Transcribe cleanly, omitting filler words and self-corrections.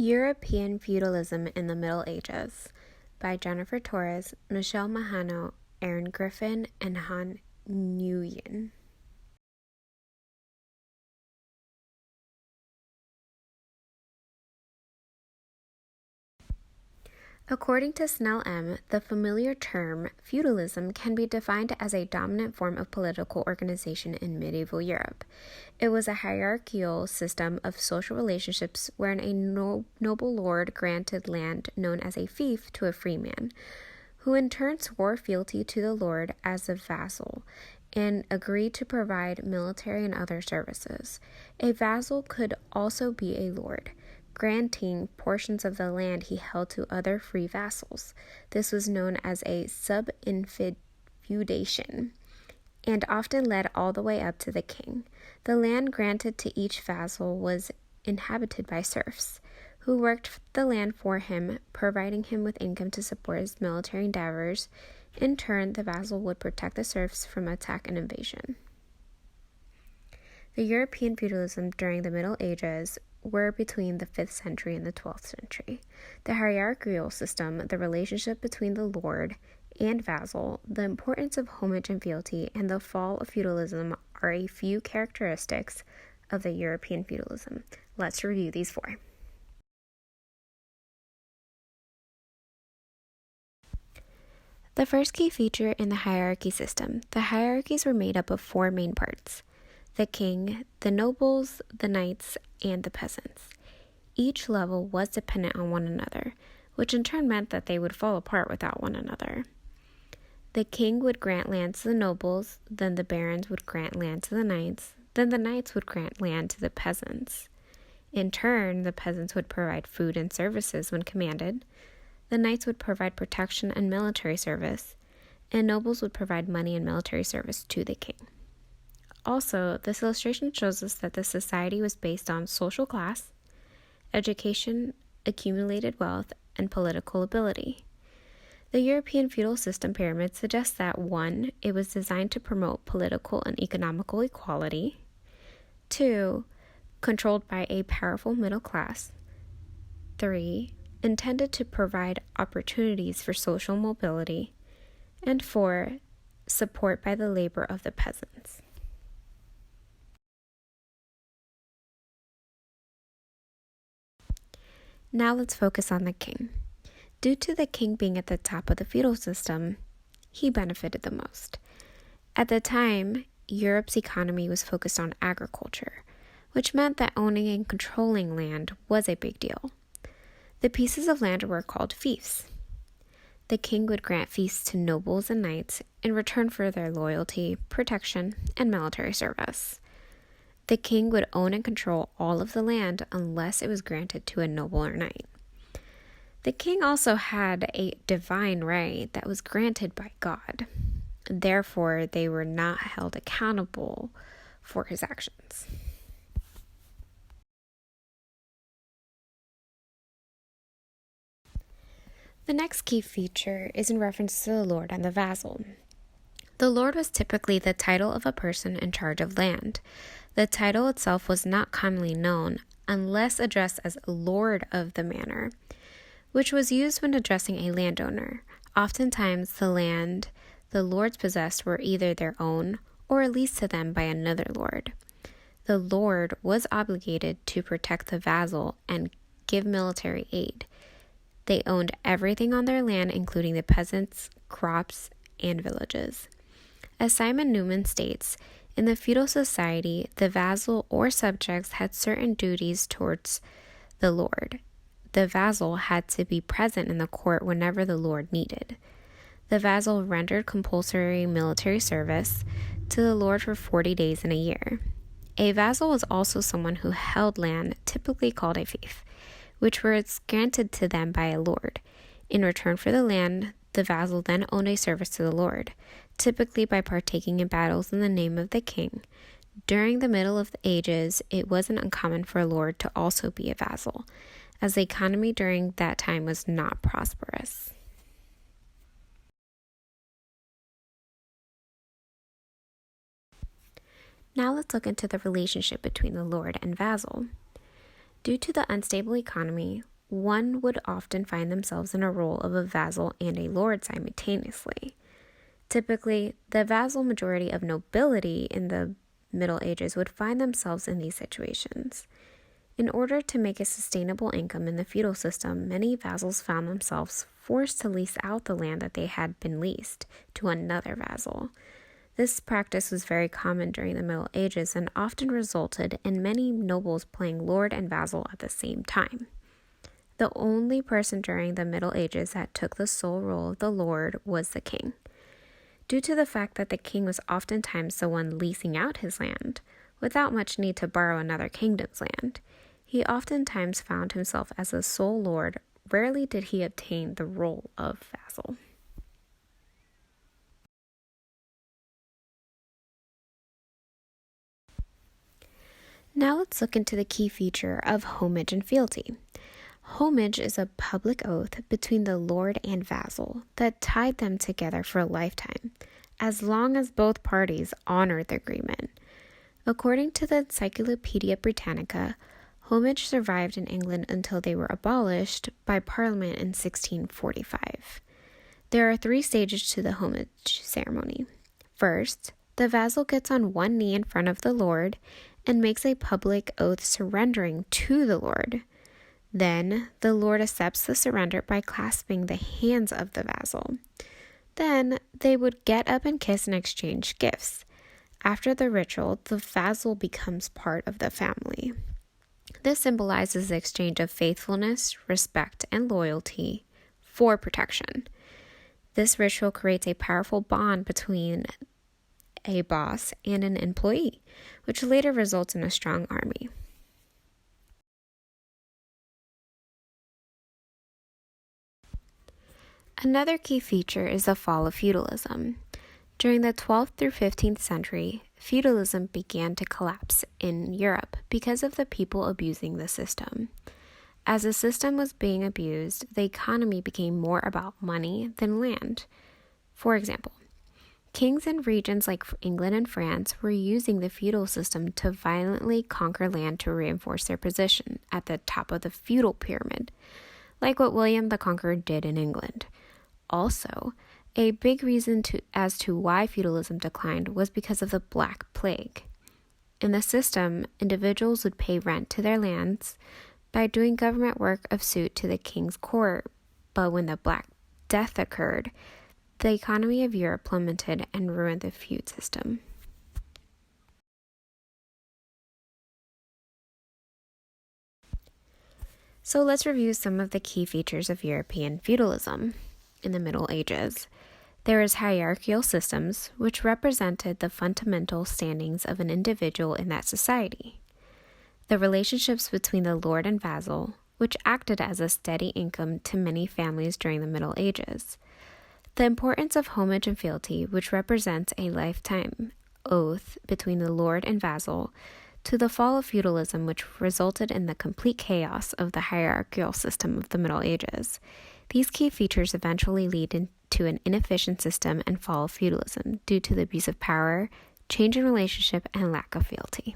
European Feudalism in the Middle Ages by Jennifer Torres, Michelle Mahano, Aaron Griffin, and Han Nguyen. According to Snell M., the familiar term feudalism can be defined as a dominant form of political organization in medieval Europe. It was a hierarchical system of social relationships wherein a noble lord granted land known as a fief to a free man, who in turn swore fealty to the lord as a vassal and agreed to provide military and other services. A vassal could also be a lord, granting portions of the land he held to other free vassals. This was known as a subinfeudation, and often led all the way up to the king. The land granted to each vassal was inhabited by serfs, who worked the land for him, providing him with income to support his military endeavors. In turn, the vassal would protect the serfs from attack and invasion. The European feudalism during the Middle Ages were between the 5th century and the 12th century. The hierarchical system, the relationship between the lord and vassal, the importance of homage and fealty, and the fall of feudalism are a few characteristics of the European feudalism. Let's review these four. The first key feature in the hierarchy system, the hierarchies were made up of four main parts: the king, the nobles, the knights, and the peasants. Each level was dependent on one another, which in turn meant that they would fall apart without one another. The king would grant land to the nobles, then the barons would grant land to the knights, then the knights would grant land to the peasants. In turn, the peasants would provide food and services when commanded, the knights would provide protection and military service, and nobles would provide money and military service to the king. Also, this illustration shows us that the society was based on social class, education, accumulated wealth, and political ability. The European feudal system pyramid suggests that 1. It was designed to promote political and economical equality. 2. Controlled by a powerful middle class. 3. Intended to provide opportunities for social mobility. And 4. Support by the labor of the peasants. Now let's focus on the king. Due to the king being at the top of the feudal system, he benefited the most. At the time, Europe's economy was focused on agriculture, which meant that owning and controlling land was a big deal. The pieces of land were called fiefs. The king would grant fiefs to nobles and knights in return for their loyalty, protection, and military service. The king would own and control all of the land unless it was granted to a noble or knight. The king also had a divine right that was granted by God. Therefore, they were not held accountable for his actions. The next key feature is in reference to the lord and the vassal. The lord was typically the title of a person in charge of land. The title itself was not commonly known unless addressed as lord of the manor, which was used when addressing a landowner. Oftentimes, the land the lords possessed were either their own or leased to them by another lord. The lord was obligated to protect the vassal and give military aid. They owned everything on their land, including the peasants, crops, and villages. As Simon Newman states, in the feudal society, the vassal or subjects had certain duties towards the lord. The vassal had to be present in the court whenever the lord needed. The vassal rendered compulsory military service to the lord for 40 days in a year. A vassal was also someone who held land, typically called a fief, which was granted to them by a lord. In return for the land, the vassal then owned a service to the lord, typically by partaking in battles in the name of the king. During the Middle of the Ages, it wasn't uncommon for a lord to also be a vassal, as the economy during that time was not prosperous. Now let's look into the relationship between the lord and vassal. Due to the unstable economy, one would often find themselves in a role of a vassal and a lord simultaneously. Typically, the vassal majority of nobility in the Middle Ages would find themselves in these situations. In order to make a sustainable income in the feudal system, many vassals found themselves forced to lease out the land that they had been leased to another vassal. This practice was very common during the Middle Ages and often resulted in many nobles playing lord and vassal at the same time. The only person during the Middle Ages that took the sole role of the lord was the king. Due to the fact that the king was oftentimes the one leasing out his land, without much need to borrow another kingdom's land, he oftentimes found himself as the sole lord. Rarely did he obtain the role of vassal. Now let's look into the key feature of homage and fealty. Homage is a public oath between the lord and vassal that tied them together for a lifetime, as long as both parties honored the agreement. According to the Encyclopedia Britannica, homage survived in England until they were abolished by Parliament in 1645. There are 3 stages to the homage ceremony. First, the vassal gets on one knee in front of the lord and makes a public oath surrendering to the lord. Then, the lord accepts the surrender by clasping the hands of the vassal. Then, they would get up and kiss and exchange gifts. After the ritual, the vassal becomes part of the family. This symbolizes the exchange of faithfulness, respect, and loyalty for protection. This ritual creates a powerful bond between a boss and an employee, which later results in a strong army. Another key feature is the fall of feudalism. During the 12th through 15th century, feudalism began to collapse in Europe because of the people abusing the system. As the system was being abused, the economy became more about money than land. For example, kings in regions like England and France were using the feudal system to violently conquer land to reinforce their position at the top of the feudal pyramid, like what William the Conqueror did in England. Also, a big reason as to why feudalism declined was because of the Black Plague. In the system, individuals would pay rent to their lands by doing government work of suit to the king's court, but when the Black Death occurred, the economy of Europe plummeted and ruined the feud system. So let's review some of the key features of European feudalism. In the Middle Ages, there is hierarchical systems, which represented the fundamental standings of an individual in that society. The relationships between the lord and vassal, which acted as a steady income to many families during the Middle Ages. The importance of homage and fealty, which represents a lifetime oath between the lord and vassal, to the fall of feudalism, which resulted in the complete chaos of the hierarchical system of the Middle Ages. These key features eventually lead into an inefficient system and fall of feudalism due to the abuse of power, change in relationship, and lack of fealty.